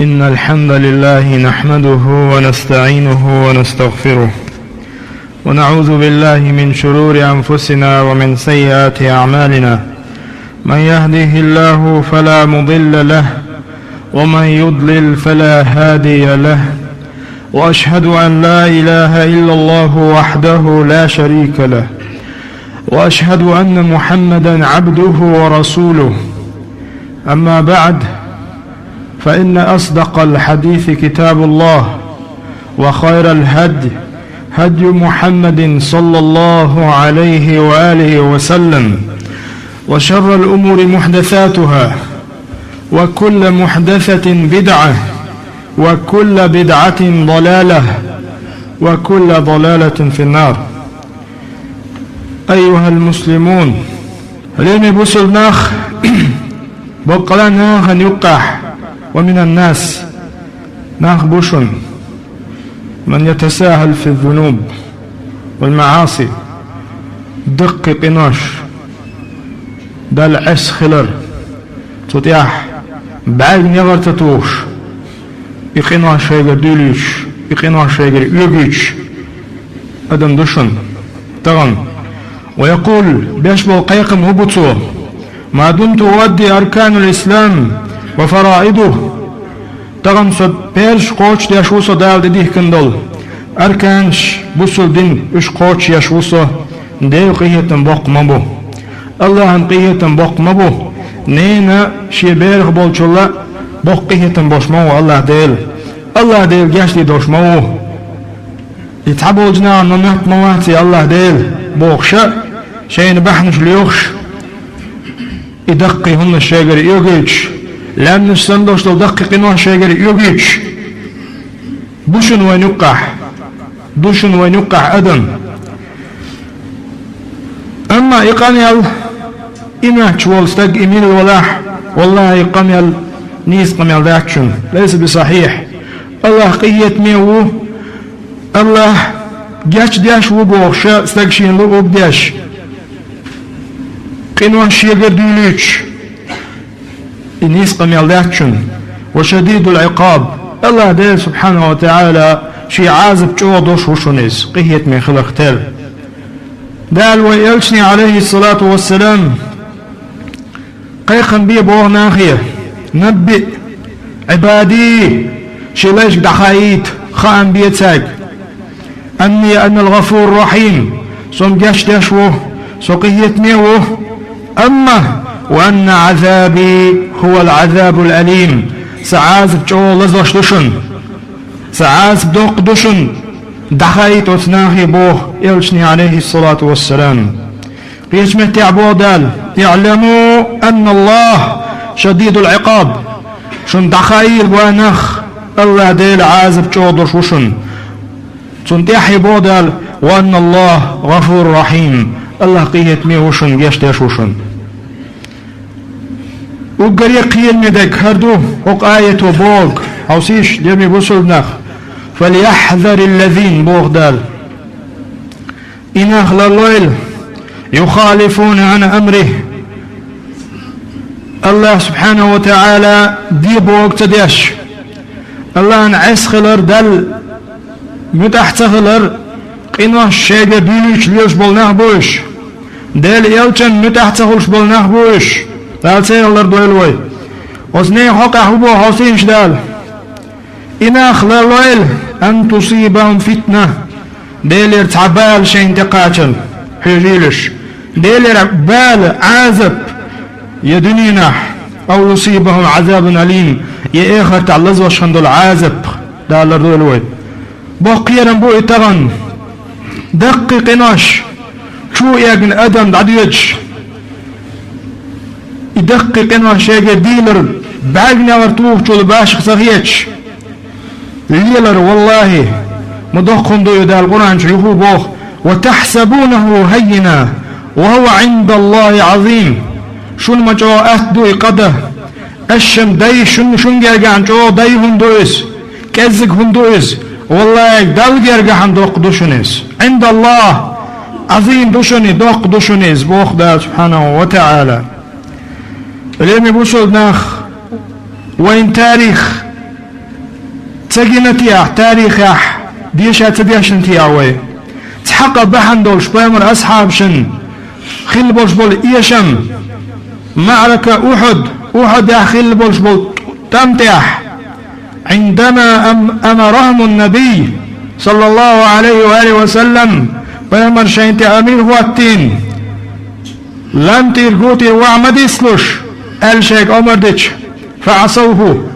إن الحمد لله نحمده ونستعينه ونستغفره ونعوذ بالله من شرور أنفسنا ومن سيئات أعمالنا. من يهده الله فلا مضل له ومن يضلل فلا هادي له، وأشهد أن لا إله إلا الله وحده لا شريك له، وأشهد أن محمدا عبده ورسوله. أما بعد، فإن أصدق الحديث كتاب الله، وخير الهدي هدي محمد صلى الله عليه وآله وسلم، وشر الأمور محدثاتها، وكل محدثة بدعة، وكل بدعة ضلالة، وكل ضلالة في النار. أيها المسلمون، اليوم بوصل ناخ بقلا ناخ يقح، ومن الناس ناخ بوشن من يتساهل في الذنوب والمعاصي، دق قناش دال عس خلر تطيح بعد نغر تتوش يقناش هيغر دوليش يقناش هيغر يوغيش أدم دشن تغن. ويقول بيشبه قيقم هبطو: ما دمت أودي أركان الإسلام وفرائده. تغن سب بيرش قوش يشوصو دال ديه كندل أركانش بسل دين اش قوش يشوصو ديو قيهتن بوق مبو اللهم قيهتن بوق مبو نينا شي بيرخ بولچولا بوق قيهتن بوش مو الله ديل جاشتي دوش مو يتعبو جنا نمت مواتي الله ديل بوخشا شين بحنش ليوخش يدقي هن الشيغر يوغيش لأن السندوش لو دقي قنوه شيغر يوغيش بوشن دوشن وينقح أدم. أما يقنيل إنا شوال ستق إميل الولاح، والله يقنيل نيس قنيل داكشن ليس بصحيح. الله قيت ميوه، الله جاش داش وبوخشا استقشين لو بداش قنوه شيغر دوليش نيس قنيل داكشن. وشديد العقاب الله دير سبحانه وتعالى شي عازب جو دوش وشونيز قهيت من خلق تل دال ويلشني عليه الصلاة والسلام قيقن بي بوه ناخية نبئ عبادي شليش دخايت خان بيتساق أني أن الغفور الرحيم صم جاش داشوه سقيت ميوه، أما وأن عذابي هو العذاب الأليم. سعازب جو لزوش دوشن سعازب دوق دوشن دخايت وثناهي بوه يلشني عليه الصلاة والسلام. قيش مهتعبو دال اعلموا أن الله شديد العقاب. شن دخايل بوانخ الله ديل عازب جو دوشوشن تنتحي بودال وأن الله غفور رحيم. الله قيت ميوشن يشتاشوشن وقري قيل مدك هردو وق آية وبوغ حوسيش ليمي بوصلناخ فليحذر الذين بوغ دال إناخ للويل يخالفون عن أمره. الله سبحانه وتعالى دي بوغ تديش الله نعس خلر دال متحت خلر قنوه الشيغة بيليش ليش بولناه بوش دال يلچن متحت خلش بولناه بوش دال سيغلر دويلوي وزني حقا حبو حسينش دال إناخ للويل أن تصيبهم فتنة ديلر تعبال شين تقاتل حجيلش ديلر بال عازب يدنينا أو يصيبهم عذاب أليم يأخر تعلز وشندو العازب دالر دويلوي بقيرا بو اتغن دقي قناش شو يقن أدم دعديج يدقي قناش يقن ديلر بعقنا ورطوف شو الباشق صغيتش ليلر والله مدقهم دو يدال القرآن شيخو بوخ وتحسبونه هينا وهو عند الله عظيم. شون ما جو أهدو قده الشم داي شون جرقان جو داي هندويس كزك هندويس والله دال جرقان دوق دوشنيس عند الله عظيم دوشني دوق دوشنيس بوخ دا سبحانه وتعالى. اليوم بوصل ناخ وين تاريخ تسجنتيا تاريخ ديشا تديشنتيا وي تحقق بحندولش بامر أصحاب شن خل بولش بول إيشم معركة أحد يا خل بولش بول تمتح عندما أمرهم النبي صلى الله عليه وآله وسلم بامر شينتي أمير هو التين لم ترقوتي وعمد يسلوش الشيخ عمر ديش فعصوه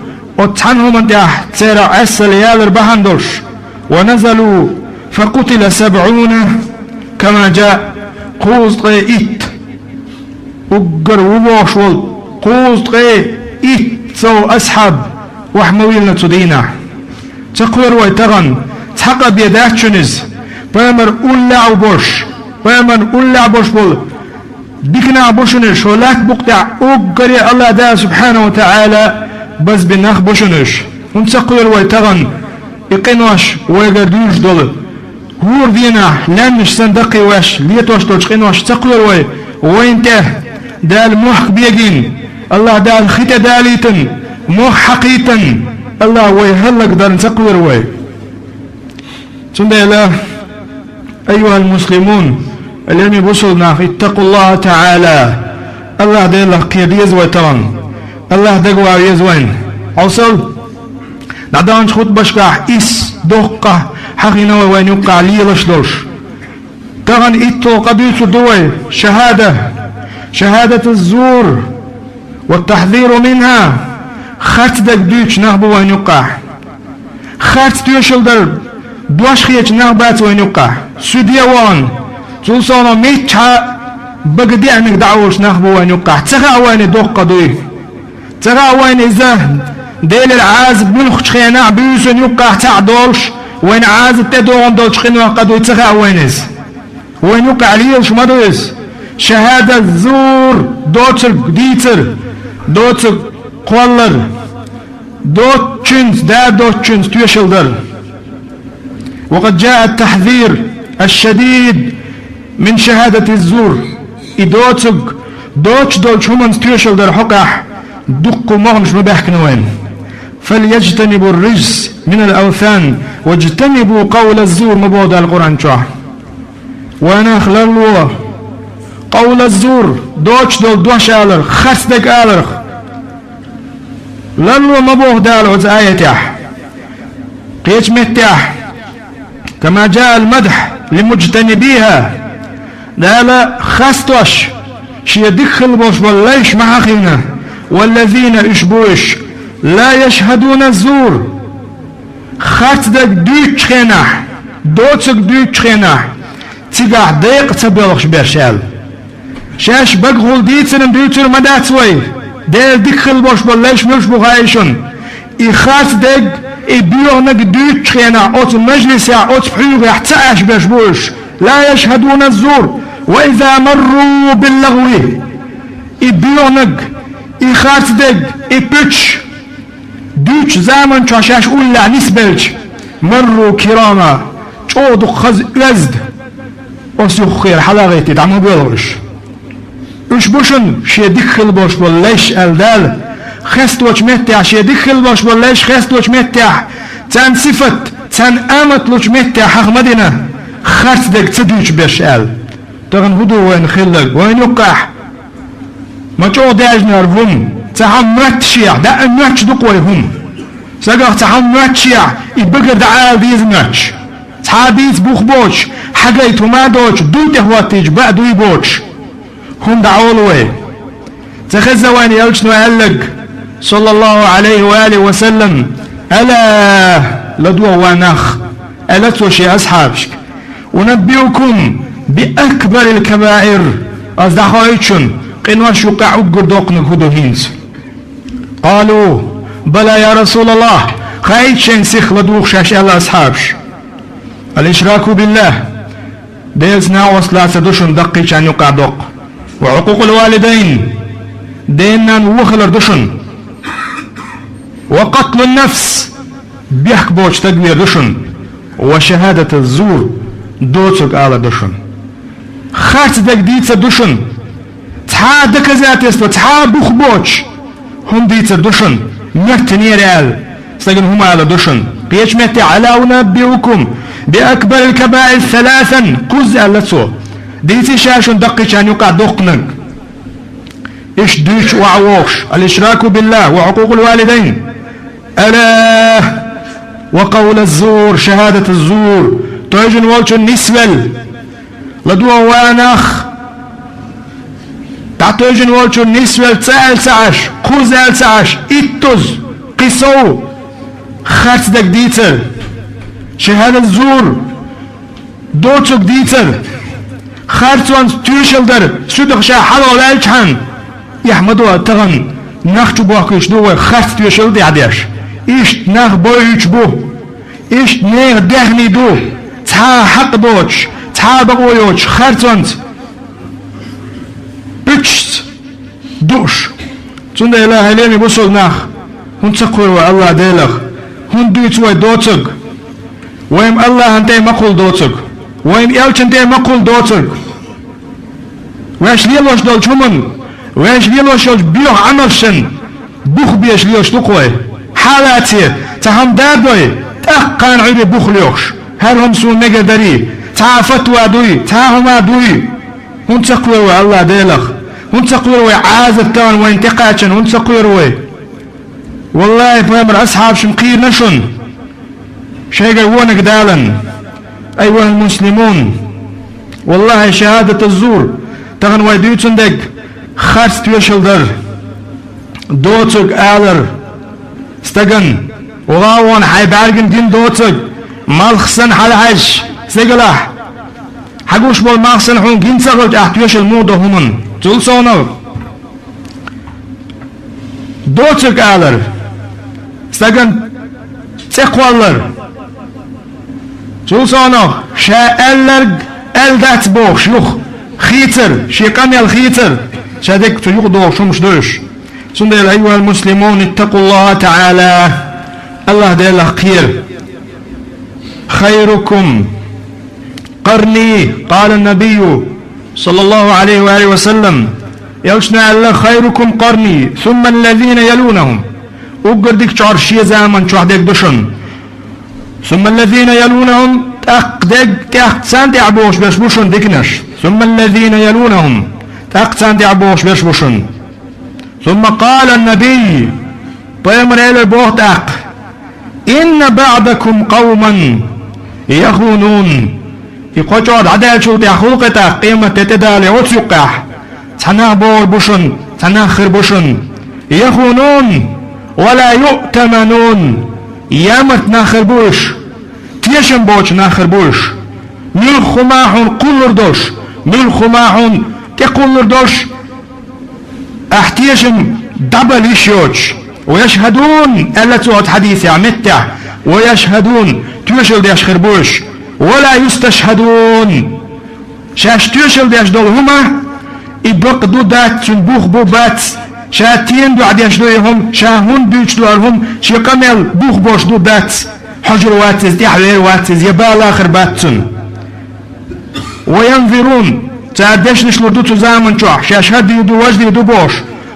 وتحنهم انتح تسيرا أسل يالر بحندولش ونزلوا فقتل 70 كما جاء قوز إيت وقر وبوشول قوز إيت سو أصحاب وحمويلنا تدينا تقوير ويتغن تحقق بيدات شنز بامر أولع بوش بول بكنا بوشنش ولاك بقطع أقري الله دا سبحانه وتعالى بس بناخ بوشنش ونتقوير ويتغن يقينوش ويقردوش دول هور دينا لانش صندقي واش ليتوش تلقينوش تقوير وينته دال موحق بيجين الله دال خيطة داليتن موح حقيتن الله ويهلك دال تقوير وي سند الله أيها المسلمون الذين يبصلنا اتقوا الله تعالى الله دال قيد يزوي تران الله دقوا يزوين عصل نعدانش خط بشكاح إس دوقة حقنا وين يقع ليلش دوش تغن إتو قبيل دوي شهادة الزور والتحذير منها خات دك دوش نهبو وين يقع خات توشل در دوش خيش نهبات وين يقع سوديا وان تلصانا ميتها بقدي عنك دعوش نهبو وين يقع تغا وين دوقة دوي تغا وين إذا ديل العازب من خشخينا بيوسن يقع تعدولش وين عازب تدون دولش خينا قدو يتغا وينز وين يقع ليش مدويس شهادة الزور دوتر ديتر دوتر قولر دوتشنز دوتشنز تيشلدر وقد جاء التحذير الشديد من شهادة الزور دوتش دولش همن تيشلدر حقح دقوا مغمش مباحكنا وين فليجتنبوا الرجس من الأوثان واجتنبوا قول الزور مبوضع القرآن شوح وانا خلالوا قول الزور دوش دول دوش آلر خسدك آلر لالوا مبوضع العز آيتح قيش متح كما جاء المدح لمجتنبيها لا خستوش شي دخل بوش والليش محاخينا والذين اشبوش لا يشهدون الزور خاتدك دوش خينح دوتسك دوش خينح تيقع ديق تبلغش برشال شاش بقغول ديتسن دوتر مداتوي ديل دخل بوش بالليش ملش بغايشن خاتدك بيونك دوش خينح اوت مجلس اوت بحيوغ يحتاش بشبوش لا يشهدون الزور وإذا مروا باللغو بيونك خاتدك بيتش دوش زمن چاشاش اولا نسبلش مروا كراما چودو خز لزد وسيخ خير حلاغيتي دعمو بيضرش اش بوشن شي دخل باش بالليش الدال خست وش متع شي دخل باش بالليش خست وش متع تان صفت تان امت لوش متع حق مدينة خرس دك تدوش برشال تغن هدو وين خلق وين يقح ما چو داجنر هم تحمرت شيع دا امرتش دقوي هم ساقا تحمرت شيع يبقر دعال ديز مرتش تحابيز بوخ بوش حقيت وما دوش دوته واتيج بعدو يبوش هم دعولوه تخزواني يلشنو أهلق صلى الله عليه وآله وسلم ألا لدوا وانخ ألا توشي أصحابك ونبيكم بأكبر الكبائر أصدقائكم قنواش يقع قردوقنك هدو هينز قالوا بلى يا رسول الله خايتشن سيخ لدوخ شاش ألا أصحابش الإشراك بالله ديزنا وصلا سدوشن دقي شان يقع دوق وعقوق الوالدين دينا وخلر دشن وقتل النفس بيحك بوش تقوير دشن وشهادة الزور دوتك على دشن خارت دك ديتsa دشن تحا دك زاتيست وتحا بوخ بوش هم ديتsa دشن مرتنير آل ساقن هم على دشن بيشمت على أنبئكم بأكبر الكبائر ثلاثا كوز ألتسو ديتي شاشون دقي شان يقع دقنك إيش دوش وعووش الإشراك بالله وعقوق الوالدين ألا وقول الزور شهادة الزور توجن والش النسول لدوا وانخ تعتوجن والش النسول تسأل سعش خوزال سعش إتوز قصو خرس دك ديتر شهادة الزور دوتسك ديتر خرسوان تيشل در سودخ شا حلال الجحن يحمدوا تغن نخشو باكش دو خرس تيشل دي عديش إيش نخ بويش بو إيش نخ دهني دو تا حق دوش تا بقويوش خرسوان بيتش دوش تند إله إليني بسول نخ هن تقوي الله ديلخ هن دوتوي دوتك ويم الله انتي مقول دوتك ويم يلش انتي مقول دوتك ويش ليلوش دول شمن ويش ليلوش بيوح عمرشن بوخ بيش ليوش تقوي حالاتي تهم دادوي تأقان عيبي بوخ ليوش هرهم سون نقدري تا فتوى دوي تا هما دوي هن تقوي الله ديلخ هن تقوي عازب تان وين تقاتشن هن تقوي والله بامر أصحاب شمقير نشن شيء يقولونك دالا أيها المسلمون والله شهادة الزور تغن ويديوتن دك خرس توشل در دوتك آلر استغن وغاوان حيبارجن دين دوتك مالخسن حالحش سيقلح حقوش بول مالخسن حون جين سغلت احتوشل موضة همن تلصونو دوتك آلر استغن تقوالر تلصونو شا ألرق ألدات بوخ شلوخ خيتر شيقامي الخيتر شادك تيوخ دوخ شمش دوش سندل أيها المسلمون اتقوا الله تعالى الله ديال خير خيركم قرني قال النبي صلى الله عليه وآله وسلم يلشنا الله خيركم قرني ثم الذين يلونهم وقردك شعرشي زامن شوحدك دشن ثم الذين يلونهم تأقدك تأقسان تعبوش بش بوشن دكنش ثم الذين يلونهم تأقسان تعبوش بش بوشن ثم قال النبي بيمر إلى البوهتاق إن بعضكم قوما يخونون يقول عدال شو تخلقتا قيمة تتدالي وتسقح تنا بول بوشن تنا خير بوشن يخونون ولا يؤتمنون يامت ناخر بوش تيشن بوش ناخر بوش مل خماحون قلر دوش مل خماحون تقلر دوش احتيشن دبل يشوش ويشهدون ألا تعد حديث عمتع ويشهدون تيشل ديش خربوش ولا يستشهدون شاش تيشل ديش دول هما إبق دو دات سنبوخ بوبات شاتين دو عديش دوهم شاهون دوش دوهم شيقامل بوخ بوش دو دات حجر واتز دي حوير واتز يبال آخر باتسن وينظرون تعدش نشلو دو تزامن شوح شاشهد يدو وجد يدو بوش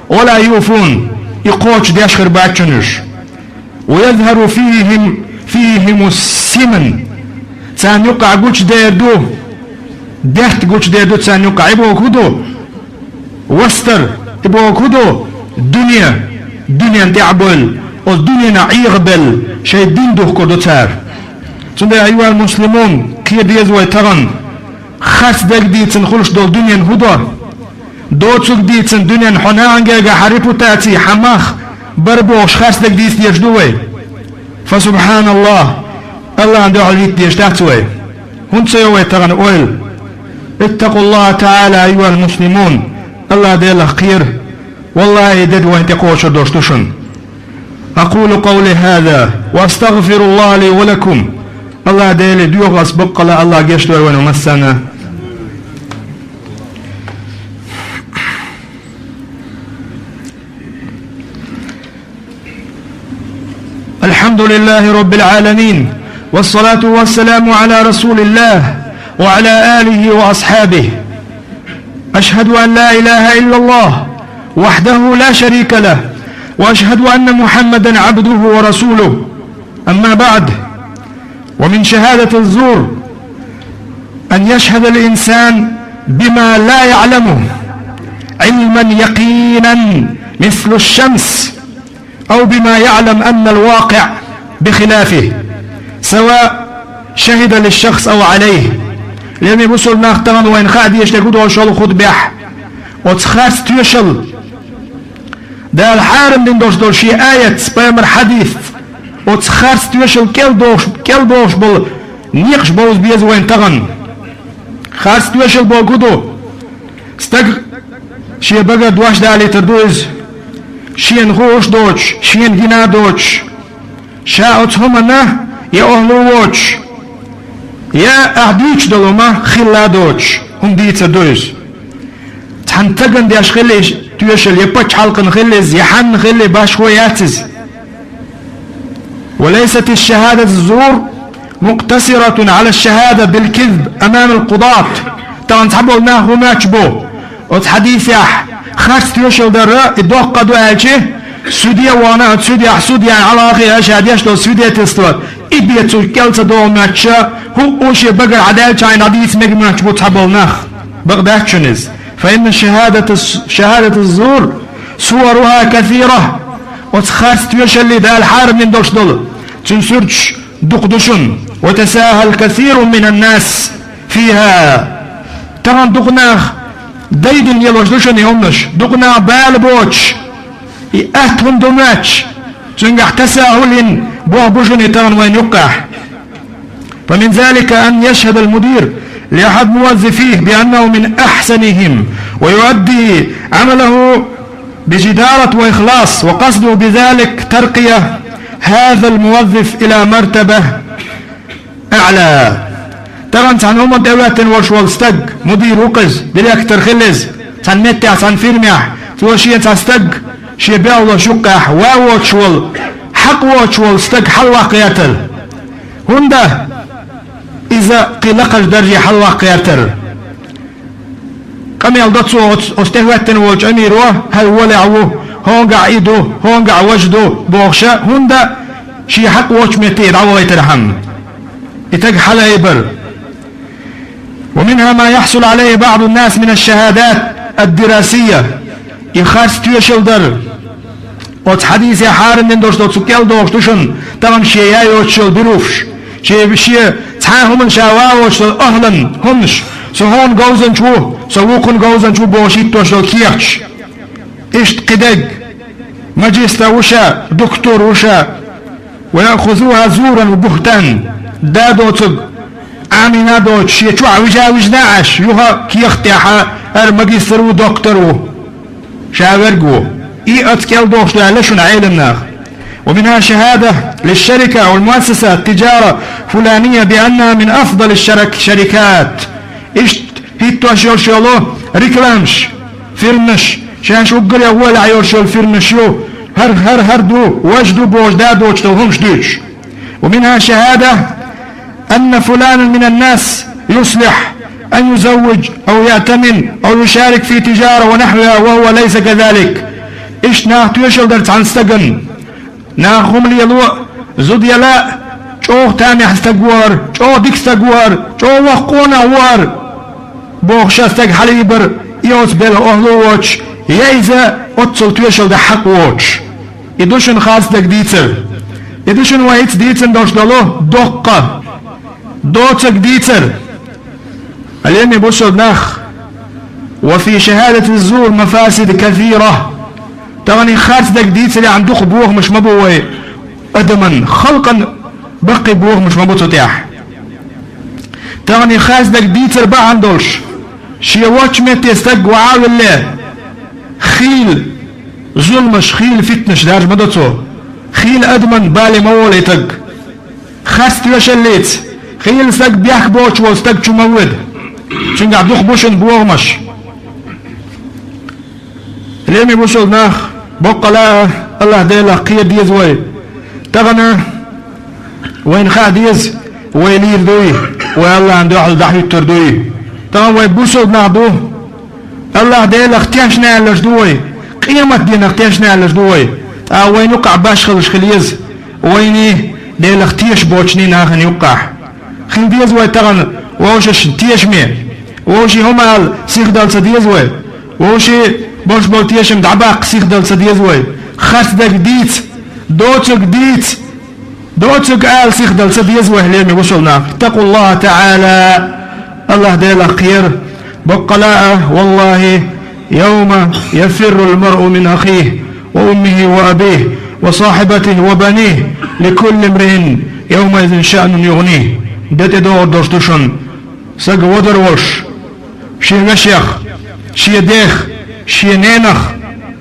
ولا يوفون يقوش ديش خرباتشنش ويظهر فيهم السمن تان يقع قوش دير دو دهت قوش دير دو تان يقع يبو كدو وستر يبو كدو دنيا تعبل والدنيا نعيغبل شيء دين دوه كدو تار تندي أيها المسلمون كي ديزوي تغن خاص دك ديتن خلش دول دنيا هدى دوتسوك ديتن دنيا حنانجا حريبو تاتي حماخ بربوش خاص دك ديت يجدوي فسبحان الله عنده عليت يجتاعتوي هون سيوي تغن اويل اتقوا الله تعالى أيها المسلمون الله ديال خير والله يدد وين تقوش دوشتوشن أقول قولي هذا وأستغفر الله لي ولكم الله ديال ديوغ أسبق الله جشتوي ونمسنا الحمد لله رب العالمين والصلاة والسلام على رسول الله وعلى آله وأصحابه أشهد أن لا إله إلا الله وحده لا شريك له وأشهد أن محمدا عبده ورسوله أما بعد، ومن شهادة الزور أن يشهد الإنسان بما لا يعلمه علما يقينا مثل الشمس، أو بما يعلم أن الواقع بخلافه، سواء شهد للشخص أو عليه. لأن يبصر ناختران وين خاد يشتكود وشال خد بيح وتخاس تيشل ده الحارم دين دوش دول شي آية سبامر حديث وتخاس تيشل كل دوش بول نيقش بوز بيز وين تغن خاس تيشل بول كدو استق شي بقى دواش دالي تردوز شين غوش دوش شين جنا دوش شاوت همنا يا أهلو ووش يا أهديش دلوما خلا دوش هم ديت دوز تحنتقن دياش خليش تيشل يبتش حلقن خليز يحن خلي باش خوياتز. وليست الشهادة الزور مقتصرة على الشهادة بالكذب أمام القضاة. طبعا تحبوا لنا هما تشبو وتحديث يح خاص تيشل در الدوق قدو ألشي سوديا وانا سوديا على أخي أشهد يشتو سوديا تستوى إبيتو كالتا دول ماتشا هو أوشي بقر عدال شاين عديث مجمع تبو تحبو لنا بغداتشنز. فإن شهادة الزور صورها كثيرة وتخاص تيشل ذا الحارم من دوش دول تنسرج دقدشن وتساهل كثير من الناس فيها. ترى دقناخ دايدن يلوش دوشن يومنش دقنا بالبوش أهتون دوماتش تنجح تساهل بوهبوشن ترى وين يقع. فمن ذلك أن يشهد المدير لأحد موظفيه بأنه من أحسنهم ويؤدي عمله بجدارة وإخلاص، وقصده بذلك ترقية هذا الموظف إلى مرتبة أعلى. طبعا عن هم دولة وشوال استق مدير وقز بالأكتر خلز عن متع عن فيرميح توشية استق شبه الله شقح ووشوال حق وشوال استق حلوة قياتل هنده إذا قلقش درجة حلوة قياتل كم يلدتسو استهوتن وج أميروه هل ولعوه هونقع إيدو هونقع وجدو بوغشا هنده شي حق وش متير عوه يترحم يتق حلا يبر. ومنها ما يحصل عليه بعض الناس من الشهادات الدراسية يخاص تيشل در وتحديث يا حارم من دوش دوش كيل دوش دوشن طبعا شيء يوتشل بروفش شيء تحاهم من شاواوش أهلا همش سهون جوزن شو سووكن جوزن شو بوشيت توشل كيرش إشت قدق ماجستير وشا دكتور وشا ويأخذوها زورا وبهتان دادو تق عامنا دوت شيء شو عوجاوج ناعش يوها كيختيحا الماجستير ودكتور شاورجو أتكال دوش لعلشون عيلنا. ومنها شهادة للشركة أو المؤسسة التجارة فلانية بأنها من أفضل الشركات إيش هيتو أشيرشيلو ريكلامش فيرمش شان شو قري أول عيورشيل فيرمشيو هر دو وجدو بوش دادو همش دوش. ومنها شهادة أن فلان من الناس يصلح أن يزوج أو يأتمن أو يشارك في تجارة ونحوها وهو ليس كذلك. إيش ناهتو درت عن استقن ناخم لي الو زود يلا شو تامي حستقوار شو ديك استقوار شو وقونا وار بوخش استق حليبر يوز بيل أهلو واتش يايزا أتصل تويشل ده حق واتش يدوشن خاص دك ديتر يدوشن وايت ديتر دوش دلو دقة دوتك ديتر اليوم يبوشل ناخ. وفي شهادة الزور مفاسد كثيرة. طبعا خاص دك ديتر عنده بوه مش مبوي أدما خلقا بقي بوه مش مبو تتاح. طبعا خاص دك ديتر بقى عندوش شي واتش مت يستق وعاول الله خيل ظلمش خيل فتنش دارج مدتو خيل أدمن بالي مول يتق خاص توشليت خيل استق بيحك بوش واستق شو مود شنقع دوخ بوشن بوغمش اليوم يبوشل ناخ بقى لا الله ديلا قيد يزوي تغنى وين خاديز وين يردوي والله عنده واحد دحي تردوي طبعا وين بوشل ناخدو الله ديلا اختياشنا لجدوي قيمة دينا اختياشنا لجدوي وين يقع باش خلش خليز ويني ديلخ تيش بوشني ناخن يقع خين ديزوي تغن ووشش تيش مي ووشي همال سيخ دال سديزوي ووشي بوش بول تيشم دعباق سيخ دال سديزوي خاصدك ديت دوتك ديت دوتك آل سيخ دال سديزوي ليمي وصلنا اتقوا الله تعالى الله ديلخ خير بقلاء والله يوم يفر المرء من أخيه وأمه وأبيه وصاحبته وبنيه لكل امرئ يومئذ شأن يغنيه دت دور دوستوشن سق ودر وش شي نشيخ شي ديخ شي نينخ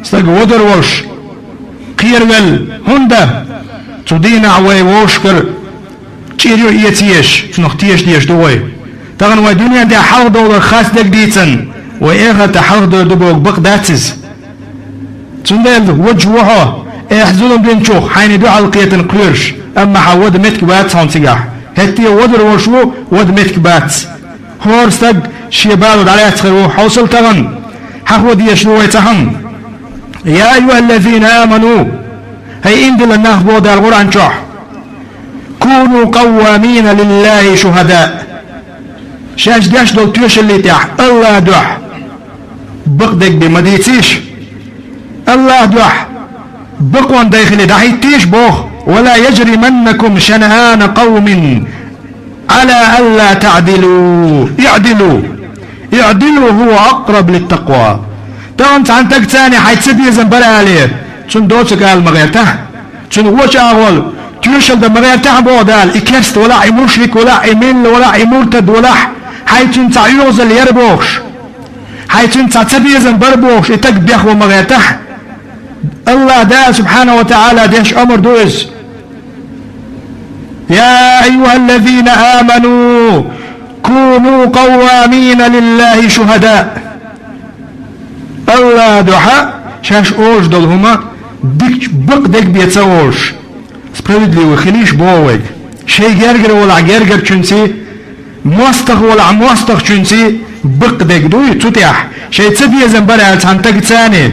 سق ودر وش قيرول هندا تدين عوي وشكر تشيريو إيتيش شنخ تيش ديش دوي تغن ودنيا دي حق دولار خاص دك ديتن وإيغا تحق دولار دبوك بق داتز تندل وجهوها احزلهم بينشوخ حين دعا القية القيرش أما حود متك بات هانتقاح هتي ودر وشو ود متك بات هورستق شيبالو عليه تخيرو حوصل تغن حقود يشنو يتهم يا أيها الذين آمنوا هي اندل الناخ بودا القرآن شوح كونوا قوامين لله شهداء شاش داش دول توش اللي تاح الله دوح بقدك بمديتيش الله دوح بقوان داخلي دحيتيش بوخ ولا يجرمنكم شنآن قوم على ألا تعدلوا اعدلوا هو أقرب للتقوى تانت عن تكتاني حيتسبي زنبال عليه تون دوتك على المغيرته تون وش أغول توشل دا مغيرته بودال إكست ولا عي مشرك ولا عي مل ولا عي مرتد ولا حيتون تعيوز اللي يربوخش حيتون تعتبي زنبال بوخش اتك بيخو مغيرته الله دا سبحانه وتعالى ديش أمر دوز يا أيها الذين آمنوا كونوا قوامين لله شهداء الله دحا شاش اوش دلهما ديك بق ديك بيتسوش سبريدلي وخليش بووك شي جرجر ولا جرجر چونسي موستخ ولا موستخ چونسي بق ديك دوي تتيح شي تسبي زنبرا تانتك تاني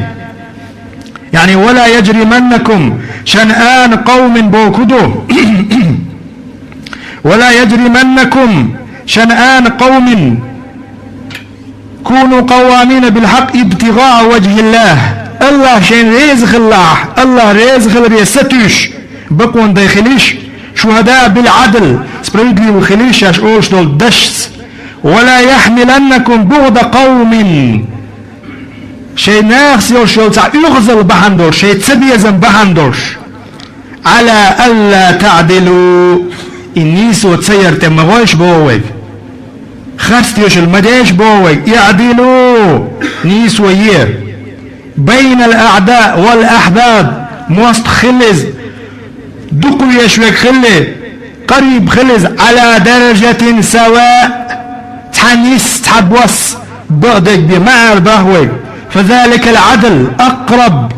يعني ولا يجرمنكم شنآن قوم بوكدو ولا يجرمنكم شنآن قوم كونوا قوامين بالحق ابتغاء وجه الله الله شين رزق الله رزق الريستوش بقون داخليش شهداء بالعدل سبريدلي وخليش اش اوش دول دشت ولا يحملنكم بغض قوم شي ناخس يوشول تاع يغزل بهندور شي تسبيزن بهندورش على ألا تعدلوا النيس وتسير تمغوش بووك خرست يوش المديش بووك يعدلوا نيس وير بين الأعداء والأحباب موست خلز دقوا يشوك خلي قريب خلز على درجة سواء تحنيس تحبوس بغدك بمعر بهوك فذلك العدل أقرب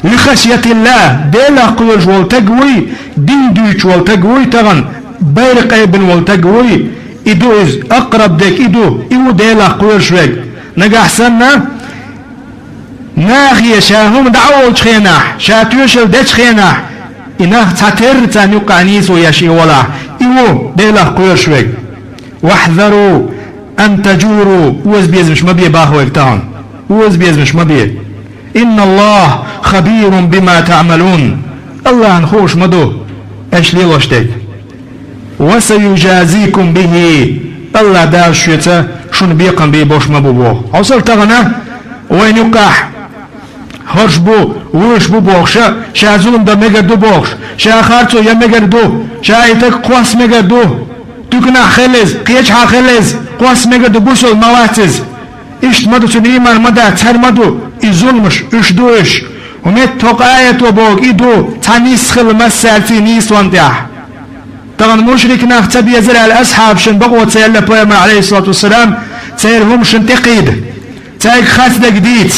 لخشية الله ديلا قيوش والتقوي دين دوش والتقوي تغن بيرق ابن والتقوي إدوز أقرب ديك إدو ديلا قيوش ويك نقع سنة ناخي شاهم دعوة خيناح شاتوشل ديش خيناح إنه تاتر تان يقع نيس ويشي ولا ديلا قيوش ويك واحذروا أن تجوروا وز بيزمش مبيه باهوك تغن وز بيزمش مبيه إن الله خبير بما تعملون الله نخوش مدو ايش ليلوشتك وسيجازيكم به الله دار شويتا شون بيقن بي بوش مبو اوصل تغنى وين يقح هرش بو وش بو بوخشا شا ظلم دا مگر دو بوخش شا خارتو يا مگر دو شا ايتك قواس مگر دو تكنا خلز قيش ها خلز قواس مگر دو بوسل مواتز إيش مدو تنيمان مدى تهر مدو إزولمش إش دوش ومت توقعية وبوك إدو تانيس خل مسالتي نيس وانتيح طبعا مشرك ناختب يزل على الأصحاب شن بقوة سيالله بيما عليه الصلاة والسلام تيرهم شن تقيد تير خاصدة جديد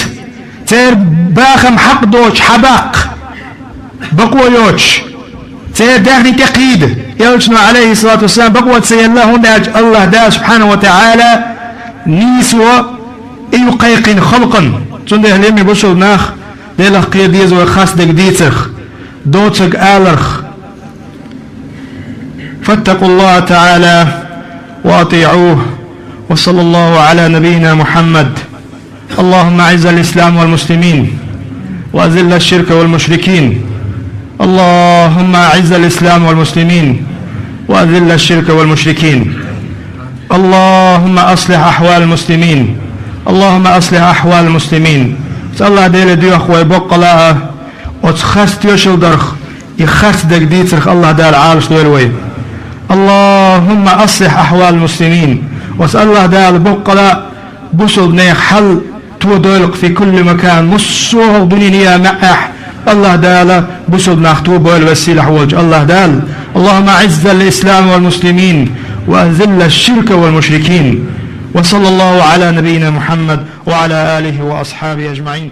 تير باخم حق دوش حباق بقوة يوش تير داخني تقيد يوشنا عليه الصلاة والسلام بقوة سيالله هناك الله دا سبحانه وتعالى نيسوا يقيقن خلقا تنده ليمي بشل ناخ ديلخ قيد يزو خاص دك ديتخ دوتك آلرخ فاتقوا الله تعالى وأطيعوه. وصلى الله على نبينا محمد. اللهم أعز الإسلام والمسلمين وأذل الشرك والمشركين. اللهم أعز الإسلام والمسلمين وأذل الشرك والمشركين. اللهم أصلح أحوال المسلمين. اللهم أصلح أحوال المسلمين. الله ديل ديوخ ويبقى وتخست يشلدرخ يخست دك ديترخ الله دال عالش دويلوي. اللهم أصلح أحوال المسلمين. وسأل الله دال بقلا بسل نيخ حل تو دولق في كل مكان مصوه دنيا معح. الله دال بسل ناختو بول وسيل حوج. الله دال اللهم أعز الإسلام والمسلمين وأذل الشرك والمشركين. وصلى الله على نبينا محمد وعلى آله وأصحابه أجمعين.